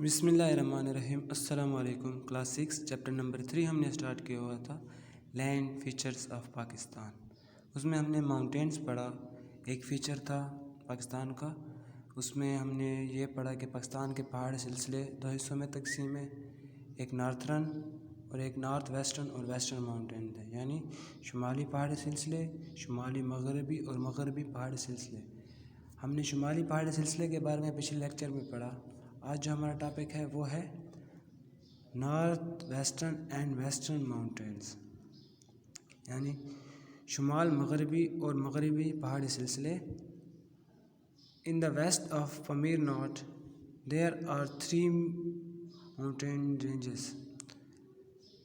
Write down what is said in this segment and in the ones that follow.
بسم اللہ الرحمن الرحیم۔ السلام علیکم۔ کلاس 6 چیپٹر نمبر 3 ہم نے اسٹارٹ کیا ہوا تھا، لینڈ فیچرز آف پاکستان۔ اس میں ہم نے ماؤنٹینز پڑھا، ایک فیچر تھا پاکستان کا۔ اس میں ہم نے یہ پڑھا کہ پاکستان کے پہاڑ سلسلے دو حصوں میں تقسیم ہے، ایک نارتھرن اور ایک نارتھ ویسٹرن اور ویسٹرن ماؤنٹین ہے، یعنی شمالی پہاڑی سلسلے، شمالی مغربی اور مغربی پہاڑی سلسلے۔ ہم نے شمالی پہاڑی سلسلے کے بارے میں پچھلے لیکچر میں پڑھا۔ آج جو ہمارا ٹاپک ہے وہ ہے north western and western mountains, یعنی شمال مغربی اور مغربی پہاڑی سلسلے۔ In the west of Pamir knot there are 3 mountain ranges.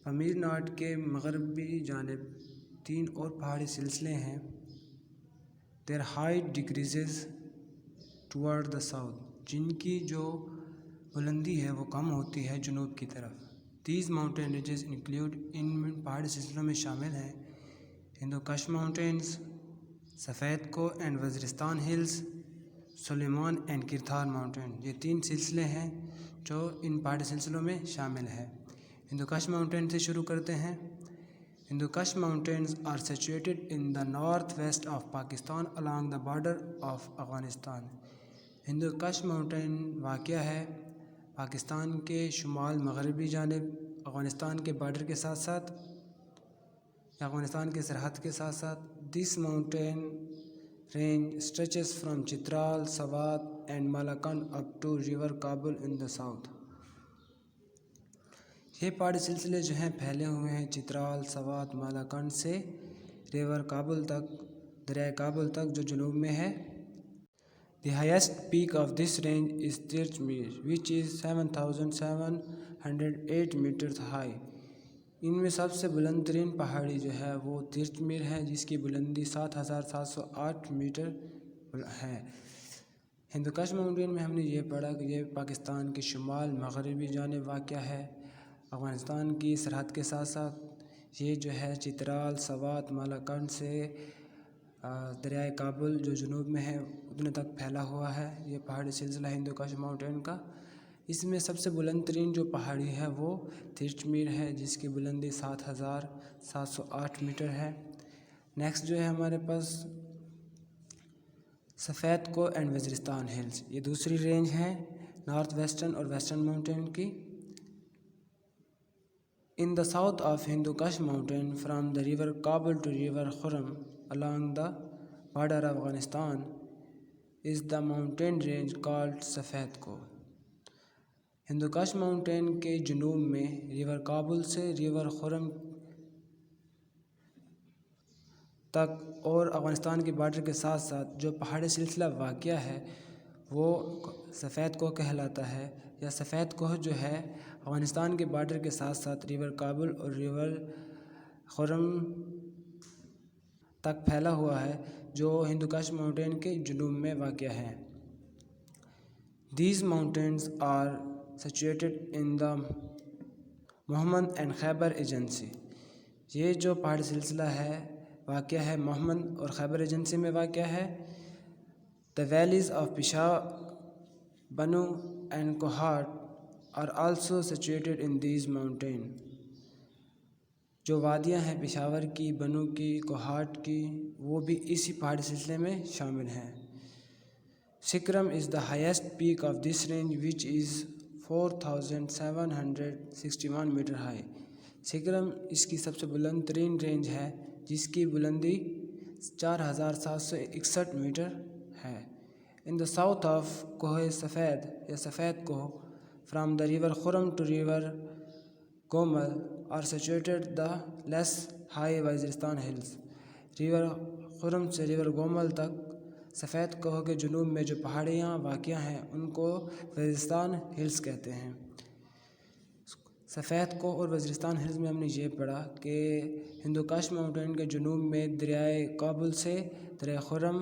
Pamir knot کے مغربی جانب 3 اور پہاڑی سلسلے ہیں۔ There height decreases toward the south, جن کی جو بلندی ہے وہ کم ہوتی ہے جنوب کی طرف۔ دیز ماؤنٹین رینجز انکلیوڈ، ان پہاڑی سلسلوں میں شامل ہیں Hindu Kush mountains, Safed Koh and Waziristan hills, Sulaiman and Kirthar mountain. یہ 3 سلسلے ہیں جو ان پہاڑی سلسلوں میں شامل ہے۔ ہندو کش ماؤنٹین سے شروع کرتے ہیں۔ Hindu Kush mountains are situated in the north west of Pakistan along the border of Afghanistan. Hindu Kush mountain واقع ہے پاکستان کے شمال مغربی جانب، افغانستان کے بارڈر کے ساتھ ساتھ یا افغانستان کے سرحد کے ساتھ ساتھ۔ This mountain range stretches from Chitral, Swat and Malakand up to river Kabul in the south. یہ پہاڑی سلسلے جو ہیں پھیلے ہوئے ہیں چترال، سوات، مالاکنڈ سے ریور کابل تک، دریائے کابل تک جو جنوب میں ہے۔ The highest peak of this range is Tirchmir, which is 7,708 meters high. ان میں سب سے بلند ترین پہاڑی جو ہے وہ ترچمیر ہے، جس کی بلندی 7,708 میٹر ہے۔ ہندوکش ماؤنٹین میں ہم نے یہ پڑھا کہ یہ پاکستان کے شمال مغربی جانب واقع ہے، افغانستان کی سرحد کے ساتھ ساتھ۔ یہ جو ہے چترال، سوات، مالاکنڈ سے دریائے کابل جو جنوب میں ہے اتنے تک پھیلا ہوا ہے یہ پہاڑی سلسلہ ہندوکش ماؤنٹین کا۔ اس میں سب سے بلند ترین جو پہاڑی ہے وہ ترچمیر ہے، جس کی بلندی 7,708 میٹر ہے۔ نیکسٹ جو ہے ہمارے پاس سفید کو اینڈ وزیرستان ہلز، یہ دوسری رینج ہے نارتھ ویسٹرن اور ویسٹرن ماؤنٹین کی۔ In the south of Hindu Kush mountain from the river Kabul to river Khurram along the border of Afghanistan is the mountain range called Safed Ko۔ Hindu Kush mountain کے جنوب میں river Kabul سے river خرم تک اور افغانستان کے border کے ساتھ ساتھ جو پہاڑی سلسلہ واقع ہے وہ سفید کوہ کہلاتا ہے، یا سفید کوہ جو ہے افغانستان کے بارڈر کے ساتھ ساتھ ریور کابل اور ریور خرم تک پھیلا ہوا ہے، جو ہندو کش ماؤنٹین کے جنوب میں واقع ہے۔ These mountains are situated in the Muhammad and Khyber agency. یہ جو پہاڑی سلسلہ ہے واقع ہے محمد اور خیبر ایجنسی میں واقع ہے۔ The valleys of Peshawar, Bannu and Kohat are also situated in these mountains۔ جو وادیاں ہیں پشاور کی، بنو کی، کوہاٹ کی، وہ بھی اسی پہاڑی سلسلے میں شامل ہیں۔ سکرم is the highest peak of this range which is 4,761 meter high۔ سکرم اس کی سب سے بلند ترین رینج ہے جس کی بلندی 4,761 میٹر ہے۔ In the south of کوہ سفید یا سفید کوہ from the river Khurram to river Gomal are situated the less high Waziristan hills. River Kurram سے ریور گومل تک سفید کوہ کے جنوب میں جو پہاڑیاں واقع ہیں ان کو وزیرستان ہلز کہتے ہیں۔ سفید کوہ اور وزیرستان ہلز میں ہم نے یہ پڑھا کہ ہندو کش ماؤنٹین کے جنوب میں دریائے کابل سے دریائے خرم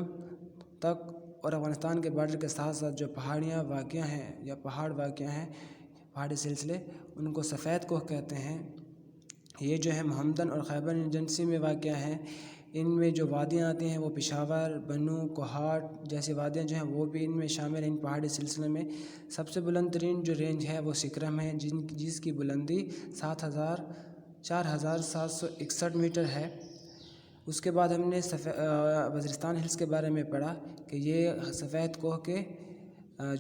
تک اور افغانستان کے بارڈر کے ساتھ ساتھ جو پہاڑیاں واقع ہیں یا پہاڑ واقع ہیں پہاڑی سلسلے، ان کو سفید کوہ کہتے ہیں۔ یہ جو ہے محمدن اور خیبر ایجنسی میں واقع ہیں۔ ان میں جو وادیاں آتی ہیں وہ پشاور، بنو، کوہاٹ جیسی وادیاں جو ہیں وہ بھی ان میں شامل ہیں ان پہاڑی سلسلے میں۔ سب سے بلند ترین جو رینج ہے وہ سکرم ہے، جس کی بلندی 4761 میٹر ہے۔ اس کے بعد ہم نے وزیرستان ہلز کے بارے میں پڑھا کہ یہ سفید کوہ کے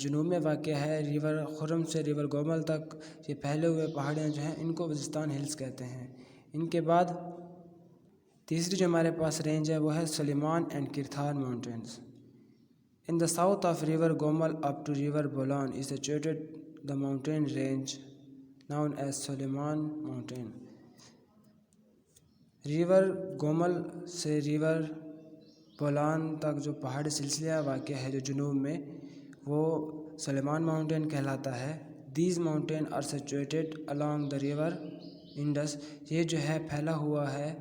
جنوب میں واقع ہے، ریور خرم سے ریور گومل تک یہ پھیلے ہوئے پہاڑیاں جو ہیں ان کو وزیرستان ہلز کہتے ہیں۔ ان کے بعد تیسری جو ہمارے پاس رینج ہے وہ ہے Sulaiman and Kirthar mountains. In the south of river Gomal up to river Bolan is situated the mountain range known as Suleiman Mountain. River Gomal سے ریور بولان تک جو پہاڑی سلسلہ واقع ہے جو جنوب میں وہ سلیمان ماؤنٹین کہلاتا ہے۔ These mountains are situated along the river Indus. یہ جو ہے پھیلا ہوا ہے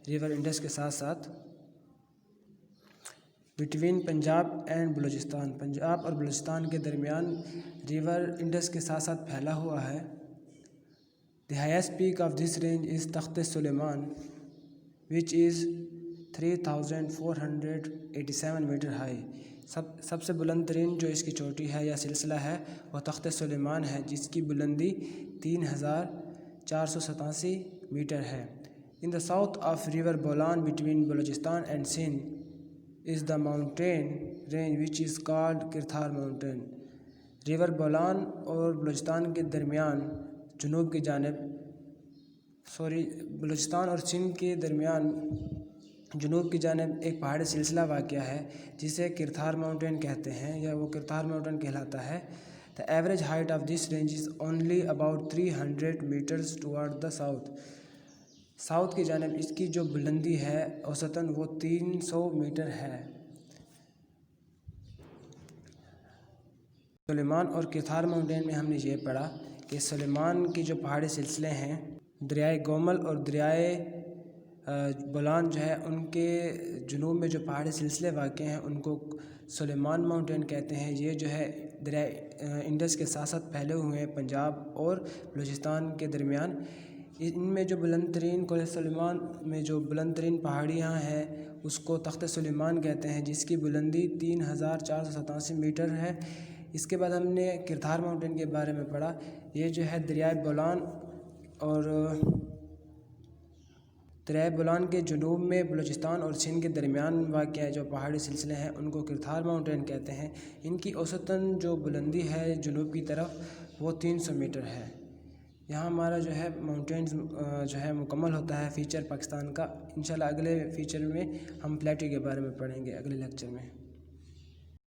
ریور انڈس کے ساتھ ساتھ بٹوین پنجاب اینڈ بلوچستان، پنجاب اور بلوچستان کے درمیان ریور انڈس کے ساتھ ساتھ پھیلا ہوا ہے۔ The highest peak of this range is تخت سلیمان which is 3487 میٹر ہائی۔ سب سے بلند ترین جو اس کی چوٹی ہے یا سلسلہ ہے وہ تخت سلیمان ہے جس کی بلندی 3487 میٹر ہے۔ In the south of river Bolan between Balochistan and Sindh is the mountain range which is called کرتھار mountain. River Bolan اور بلوچستان کے درمیان جنوب کی جانب بلوچستان اور سندھ کے درمیان جنوب کی جانب ایک پہاڑی سلسلہ واقع ہے جسے کرتھار ماؤنٹین کہتے ہیں یا وہ کرتھار ماؤنٹین کہلاتا ہے۔ The average height of this range is only about 300 meters toward the south. South کی جانب اس کی جو بلندی ہے اوسطاً وہ 300 میٹر ہے۔ سلیمان اور کرتھار ماؤنٹین میں ہم نے یہ پڑھا کہ سلیمان کی جو پہاڑی سلسلے ہیں دریائے گومل اور دریائے بولان جو ہے ان کے جنوب میں جو پہاڑی سلسلے واقع ہیں ان کو سلیمان ماؤنٹین کہتے ہیں۔ یہ جو ہے دریائے انڈس کے ساتھ ساتھ پھیلے ہوئے ہیں پنجاب اور بلوچستان کے درمیان۔ ان میں جو بلند ترین کوہ سلیمان میں جو بلند ترین پہاڑیاں ہیں اس کو تخت سلیمان کہتے ہیں جس کی بلندی 3487 میٹر ہے۔ اس کے بعد ہم نے کرتھار ماؤنٹین کے بارے میں پڑھا۔ یہ جو ہے دریائے بولان کے جنوب میں بلوچستان اور سندھ کے درمیان واقع جو پہاڑی سلسلے ہیں ان کو کرتھار ماؤنٹین کہتے ہیں۔ ان کی اوسطاً جو بلندی ہے جنوب کی طرف وہ 300 میٹر ہے۔ یہاں ہمارا جو ہے ماؤنٹینز جو ہے مکمل ہوتا ہے فیچر پاکستان کا۔ انشاءاللہ اگلے فیچر میں ہم پلیٹو کے بارے میں پڑھیں گے اگلے لیکچر میں۔